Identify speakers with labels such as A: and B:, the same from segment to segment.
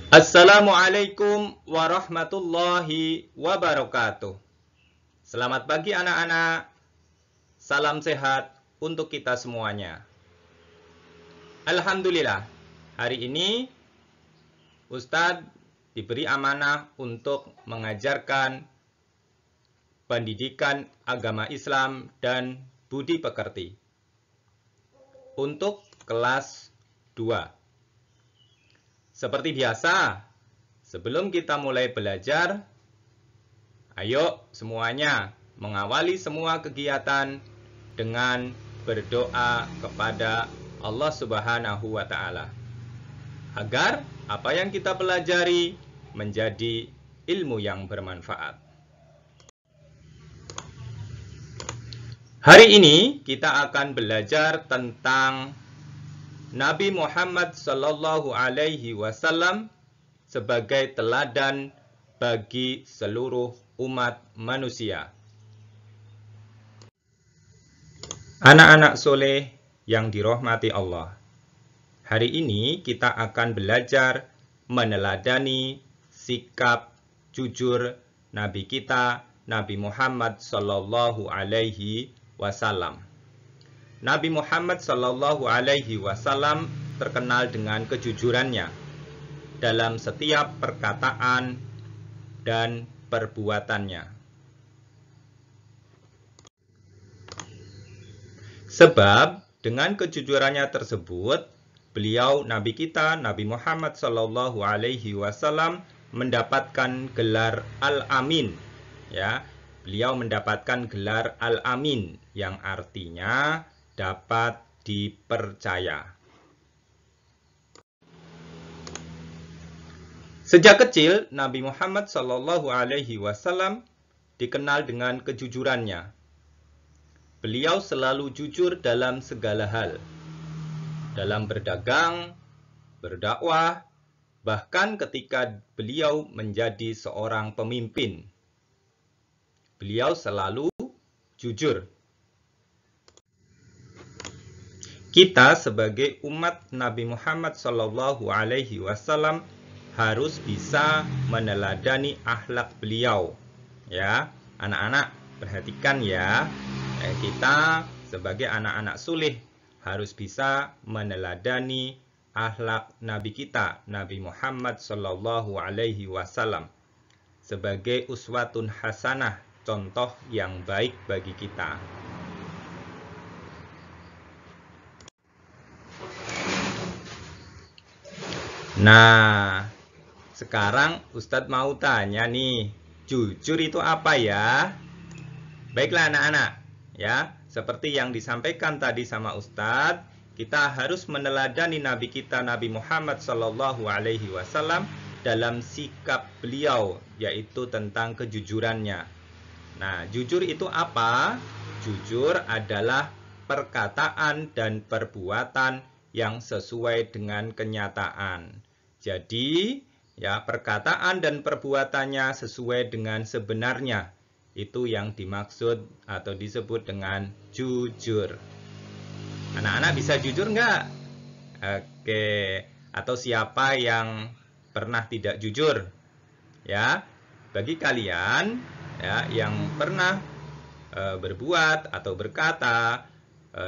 A: Assalamualaikum warahmatullahi wabarakatuh. Selamat pagi anak-anak. Salam sehat untuk kita semuanya. Alhamdulillah, hari ini Ustadz diberi amanah untuk mengajarkan pendidikan agama Islam dan budi pekerti untuk kelas 2. Seperti biasa, sebelum kita mulai belajar, ayo semuanya mengawali semua kegiatan dengan berdoa kepada Allah Subhanahu wa Ta'ala, agar apa yang kita pelajari menjadi ilmu yang bermanfaat. Hari ini kita akan belajar tentang Nabi Muhammad Sallallahu Alaihi Wasallam sebagai teladan bagi seluruh umat manusia. Anak-anak soleh yang dirahmati Allah, hari ini kita akan belajar meneladani sikap jujur Nabi kita, Nabi Muhammad Sallallahu Alaihi Wasallam. Nabi Muhammad Sallallahu Alaihi Wasallam terkenal dengan kejujurannya dalam setiap perkataan dan perbuatannya. Sebab dengan kejujurannya tersebut, beliau Nabi kita, Nabi Muhammad Sallallahu Alaihi Wasallam mendapatkan gelar Al-Amin. Ya, beliau mendapatkan gelar Al-Amin yang artinya dapat dipercaya. Sejak kecil, Nabi Muhammad Sallallahu Alaihi Wasallam dikenal dengan kejujurannya. Beliau selalu jujur dalam segala hal, dalam berdagang, berdakwah, bahkan ketika beliau menjadi seorang pemimpin. Beliau selalu jujur. Kita sebagai umat Nabi Muhammad Sallallahu Alaihi Wasallam harus bisa meneladani akhlak beliau. Ya, anak-anak perhatikan ya. Kita sebagai anak-anak sulih harus bisa meneladani akhlak Nabi kita, Nabi Muhammad Sallallahu Alaihi Wasallam sebagai uswatun hasanah, contoh yang baik bagi kita. Nah, sekarang Ustadz mau tanya nih, jujur itu apa ya? Baiklah anak-anak, ya, seperti yang disampaikan tadi sama Ustadz, kita harus meneladani Nabi kita, Nabi Muhammad Sallallahu Alaihi Wasallam dalam sikap beliau, yaitu tentang kejujurannya. Nah, jujur itu apa? Jujur adalah perkataan dan perbuatan yang sesuai dengan kenyataan. Jadi, ya, perkataan dan perbuatannya sesuai dengan sebenarnya. Itu yang dimaksud atau disebut dengan jujur. Anak-anak bisa jujur nggak? Oke. Atau siapa yang pernah tidak jujur? Ya, bagi kalian ya, yang pernah berbuat atau berkata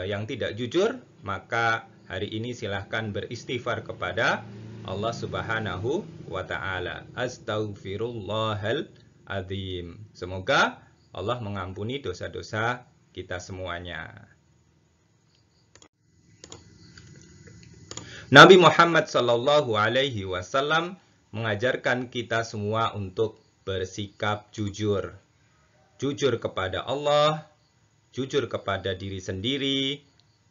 A: yang tidak jujur, maka hari ini silahkan beristighfar kepada Allah Subhanahu wa Ta'ala. Astaghfirullahaladzim. Semoga Allah mengampuni dosa-dosa kita semuanya. Nabi Muhammad Sallallahu Alaihi Wasallam mengajarkan kita semua untuk bersikap jujur. Jujur kepada Allah, jujur kepada diri sendiri,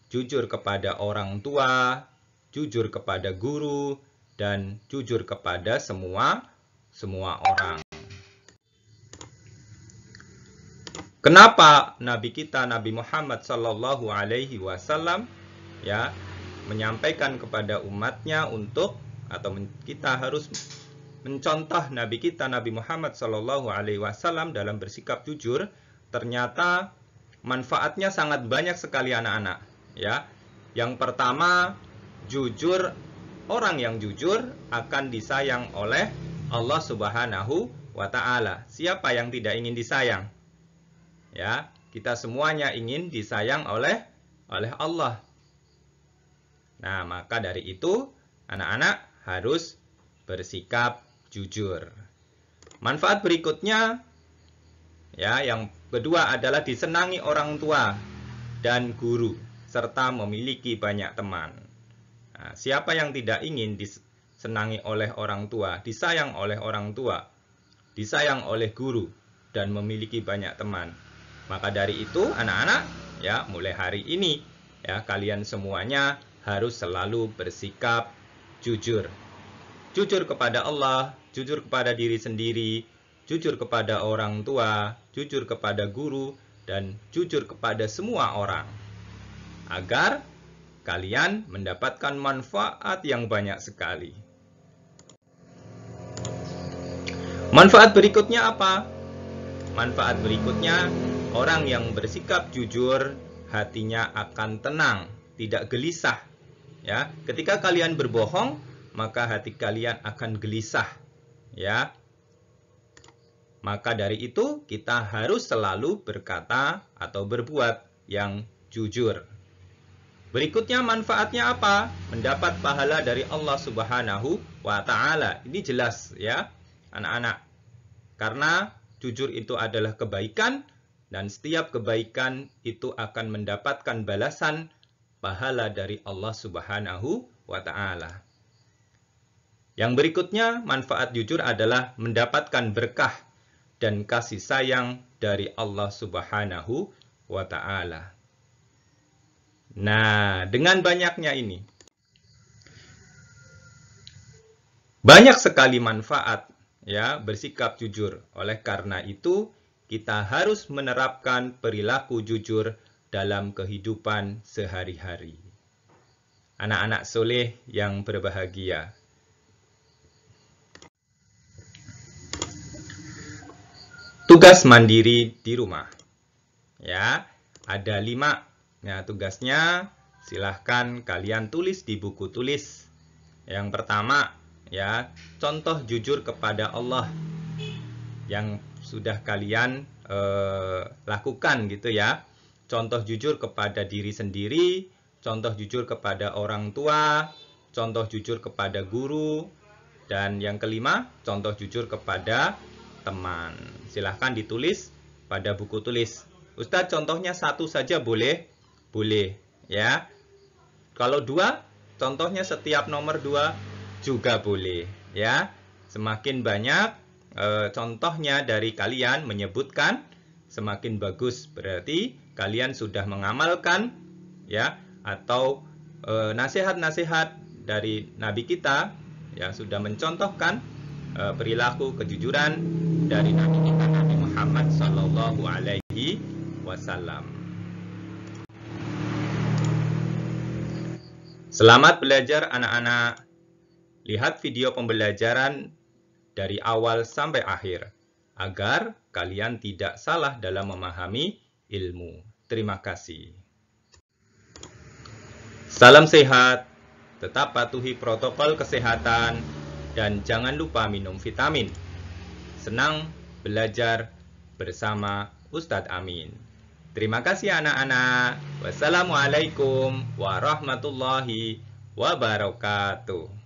A: jujur kepada orang tua, jujur kepada guru, dan jujur kepada semua orang. Kenapa Nabi kita, Nabi Muhammad Sallallahu Alaihi Wasallam, ya, menyampaikan kepada umatnya untuk, atau kita harus mencontoh Nabi kita, Nabi Muhammad Sallallahu Alaihi Wasallam dalam bersikap jujur? Ternyata manfaatnya sangat banyak sekali anak-anak. Ya, yang pertama, jujur orang yang jujur akan disayang oleh Allah Subhanahu wa Ta'ala. Siapa yang tidak ingin disayang? Ya, kita semuanya ingin disayang oleh Allah. Nah, maka dari itu anak-anak harus bersikap jujur. Manfaat berikutnya, ya, yang kedua adalah disenangi orang tua dan guru serta memiliki banyak teman. Nah, siapa yang tidak ingin disenangi oleh orang tua, disayang oleh orang tua, disayang oleh guru, dan memiliki banyak teman? Maka dari itu anak-anak, ya, mulai hari ini ya, kalian semuanya harus selalu bersikap jujur. Jujur kepada Allah, jujur kepada diri sendiri, jujur kepada orang tua, jujur kepada guru, dan jujur kepada semua orang. Agar kalian mendapatkan manfaat yang banyak sekali. Manfaat berikutnya apa? Manfaat berikutnya, orang yang bersikap jujur, hatinya akan tenang, tidak gelisah. Ya, ketika kalian berbohong, maka hati kalian akan gelisah. Ya. Maka dari itu, kita harus selalu berkata atau berbuat yang jujur. Berikutnya manfaatnya apa? Mendapat pahala dari Allah Subhanahu wa Ta'ala. Ini jelas ya, anak-anak. Karena jujur itu adalah kebaikan, dan setiap kebaikan itu akan mendapatkan balasan pahala dari Allah Subhanahu wa Ta'ala. Yang berikutnya, manfaat jujur adalah mendapatkan berkah dan kasih sayang dari Allah Subhanahu wa Ta'ala. Nah, dengan banyaknya ini, banyak sekali manfaat ya bersikap jujur. Oleh karena itu, kita harus menerapkan perilaku jujur dalam kehidupan sehari-hari. Anak-anak soleh yang berbahagia. Tugas mandiri di rumah. Ya, ada 5. Nah, tugasnya silahkan kalian tulis di buku tulis. Yang pertama, ya, contoh jujur kepada Allah yang sudah kalian lakukan gitu ya. Contoh jujur kepada diri sendiri, contoh jujur kepada orang tua, contoh jujur kepada guru, dan yang kelima, contoh jujur kepada teman. Silahkan ditulis pada buku tulis. Ustadz, contohnya 1 saja boleh? Boleh, ya. Kalau 2, contohnya setiap nomor 2 juga boleh, ya. Semakin banyak contohnya dari kalian menyebutkan, semakin bagus. Berarti kalian sudah mengamalkan, ya, atau nasihat-nasihat dari Nabi kita, ya, sudah mencontohkan perilaku kejujuran dari Nabi kita, Nabi Muhammad Sallallahu Alaihi Wasallam. Selamat belajar anak-anak. Lihat video pembelajaran dari awal sampai akhir, agar kalian tidak salah dalam memahami ilmu. Terima kasih. Salam sehat, tetap patuhi protokol kesehatan, dan jangan lupa minum vitamin. Senang belajar bersama Ustadz Amin. Terima kasih anak-anak. Wassalamualaikum warahmatullahi wabarakatuh.